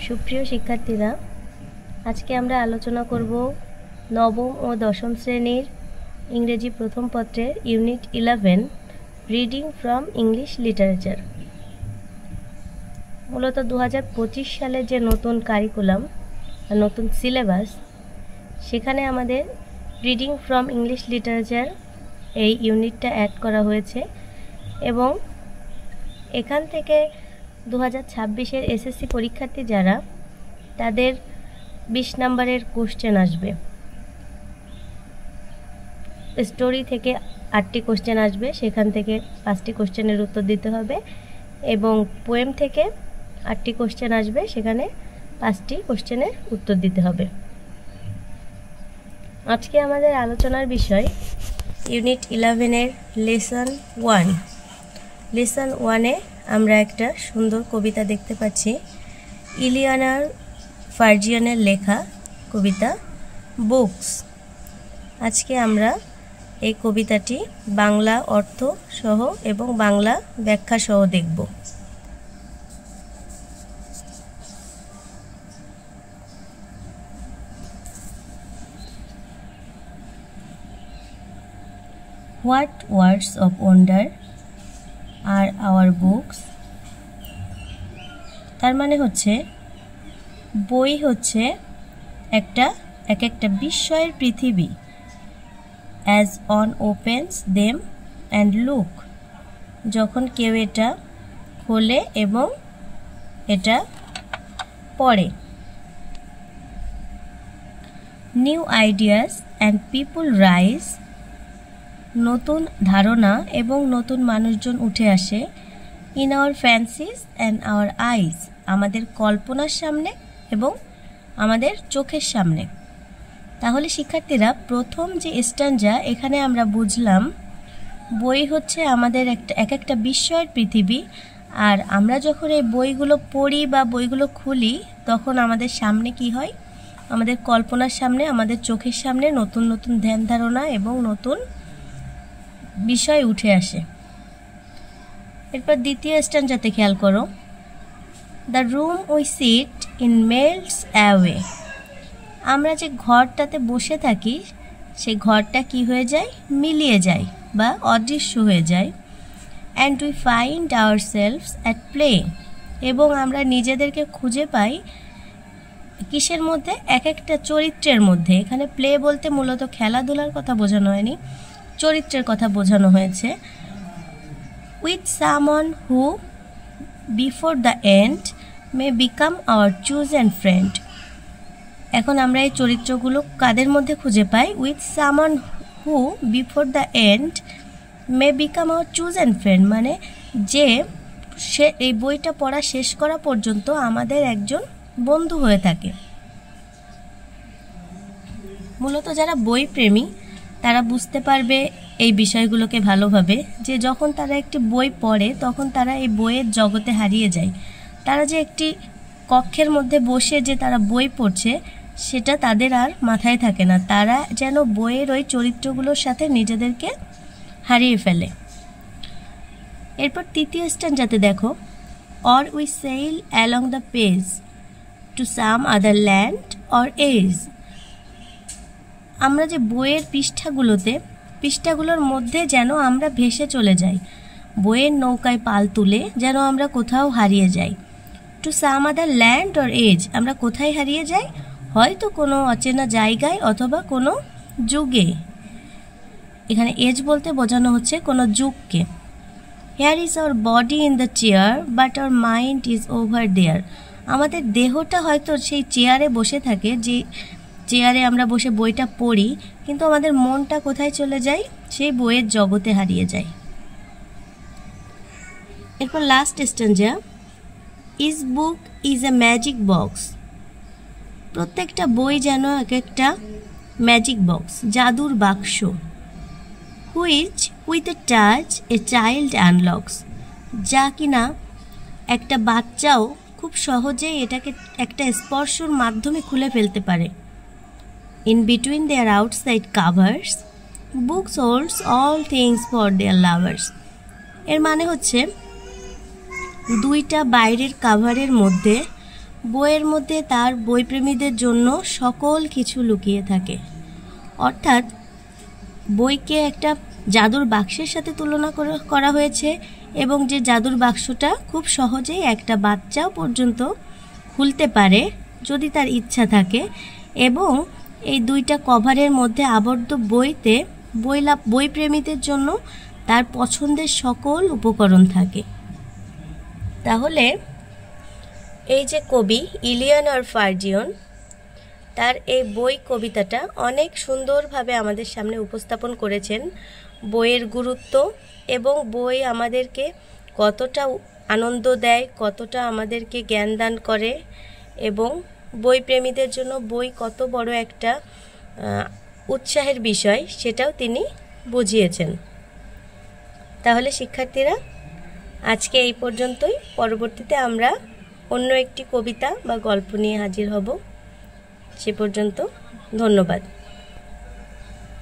সুপ্রিয় শিক্ষার্থীরা, আজকে আমরা আলোচনা করব নবম ও দশম শ্রেণীর ইংরেজি প্রথম পত্রের unit 11 reading from English literature. মূলত 2025 সালে যে নতুন কারিকুলাম নতুন সিলেবাস, সেখানে আমাদের রিডিং ফ্রম ইংলিশ লিটারেচার এই ইউনিটটা অ্যাড করা হয়েছে এবং এখান থেকে 2026-এর এসএসসি পরীক্ষার্থী যারা, তাদের 20 নম্বরের কোশ্চেন আসবে। স্টোরি থেকে 8টি কোশ্চেন আসবে, সেখান থেকে 5টি কোশ্চেনের উত্তর দিতে হবে এবং পোয়েম থেকে 8টি কোশ্চেন আসবে, সেখানে 5টি কোশ্চেনের উত্তর দিতে হবে। আজকে আমাদের আলোচনার বিষয় ইউনিট 11-এর লেসন 1। লেসন 1-এ আমরা একটা সুন্দর কবিতা দেখতে পাচ্ছি, ইলিয়ানার ফার্জিয়ানের লেখা কবিতা বুকস। আজকে আমরা এই কবিতাটি বাংলা অর্থ সহ এবং বাংলা ব্যাখ্যা সহ দেখব। What words of wonder are our books? তার মানে হচ্ছে বই হচ্ছে এক একটা বিস্ময়ের পৃথিবী। As one opens them and look, যখন কেউ এটা খোলে এবং এটা পড়ে। New ideas and people rise, নতুন ধারণা এবং নতুন মানুষজন উঠে আসে। In our fancies and our eyes, আমাদের কল্পনার সামনে এবং আমাদের চোখের সামনে। তাহলে শিক্ষার্থীরা, প্রথম যে স্ট্যান্জা, এখানে আমরা বুঝলাম বই হচ্ছে আমাদের একটা বিস্ময়ের পৃথিবী, আর আমরা যখন এই বইগুলো পড়ি বা বইগুলো খুলি, তখন আমাদের সামনে কি হয়? আমাদের কল্পনার সামনে, আমাদের চোখের সামনে নতুন নতুন ধ্যান ধারণা এবং নতুন বিষয় উঠে আসে। এরপর দ্বিতীয় স্ট্যান্জাতে খেয়াল করো, the room we seat in melts away, আমরা যে ঘরটাতে বসে থাকি সেই ঘরটা কি হয়ে যায়? মিলিয়ে যায় বা অদৃশ্য হয়ে যায়। And we find hour selves at play, এবং আমরা নিজেদেরকে খুঁজে পাই কিসের মধ্যে? এক একটা চরিত্রের মধ্যে। এখানে প্লে বলতে মূলত খেলাধুলার কথা বোঝানো হয়নি, চরিত্রের কথা বোঝানো হয়েছে। With someone who before the end may become our chosen friend, এখন আমরা এই চরিত্রগুলো কাদের মধ্যে খুঁজে পাই? With someone who before the end may become our chosen friend, মানে যে সে এই বইটা পড়া শেষ করা পর্যন্ত আমাদের একজন বন্ধু হয়ে থাকে। মূলত যারা বই প্রেমী তারা বুঝতে পারবে এই বিষয়গুলোকে ভালোভাবে, যে যখন তারা একটি বই পড়ে তখন তারা এই বইয়ের জগতে হারিয়ে যায়। তারা যে একটি কক্ষের মধ্যে বসে যে তারা বই পড়ছে, সেটা তাদের আর মাথায় থাকে না। তারা যেন বইয়ের ওই চরিত্রগুলোর সাথে নিজেদেরকে হারিয়ে ফেলে। এরপর তৃতীয় স্ট্যান্জাতে দেখো, or we sail along the page to some other land or age, আমরা যে বইয়ের পৃষ্ঠাগুলোর মধ্যে যেন আমরা ভেসে চলে যাই, বইয়ের নৌকায় পাল তুলে যেন আমরা কোথাও হারিয়ে যাই। To some other land or age, আমরা কোথায় হারিয়ে যাই? হয়তো কোনো অচেনা জায়গায় অথবা কোনো যুগে। এখানে এজ বলতে বোঝানো হচ্ছে কোনো যুগকে। Here is our body in the chair but our mind is over there, আমাদের দেহটা হয়তো সেই চেয়ারে বসে থাকে, যে চেয়ারে আমরা বসে বইটা পড়ি, কিন্তু আমাদের মনটা কোথায় চলে যায়? সেই বইয়ের জগতে হারিয়ে যায়। এরপর last স্ট্যান্জা, is book is a magic box, প্রত্যেকটা বই যেন এক একটা ম্যাজিক বক্স, জাদুর বাক্স। Which with a touch a child আনলক্স, যা কিনা একটা বাচ্চাও খুব সহজেই এটাকে একটা স্পর্শর মাধ্যমে খুলে ফেলতে পারে। In between there outside covers books holds all things for their lovers, এর মানে হচ্ছে দুইটা বাইরের কাভারের মধ্যে বইয়ের মধ্যে তার বইপ্রেমীদের জন্য সকল কিছু লুকিয়ে থাকে। অর্থাৎ বইকে একটা জাদুর বাক্সের সাথে তুলনা করা হয়েছে, এবং যে জাদুর বাক্সটা খুব সহজেই একটা বাচ্চাও পর্যন্ত খুলতে পারে যদি তার ইচ্ছা থাকে। এবং এই দুইটা কভারের মধ্যে আবদ্ধ বইতে বইপ্রেমীদের জন্য তার পছন্দের সকল উপকরণ থাকে। তাহলে এই যে কবি ইলিয়ানর ফার্জিয়ন, তার এই বই কবিতাটা অনেক সুন্দরভাবে আমাদের সামনে উপস্থাপন করেছেন বইয়ের গুরুত্ব, এবং বই আমাদেরকে কতটা আনন্দ দেয়, কতটা আমাদেরকে জ্ঞান দান করে, এবং বই প্রেমীদের জন্য বই কত বড় একটা উৎসাহের বিষয় সেটাও তিনি বুঝিয়েছেন। তাহলে শিক্ষার্থীরা, আজকে এই পর্যন্তই। পরবর্তীতে আমরা অন্য একটি কবিতা বা গল্প নিয়ে হাজির হব। সে পর্যন্ত ধন্যবাদ।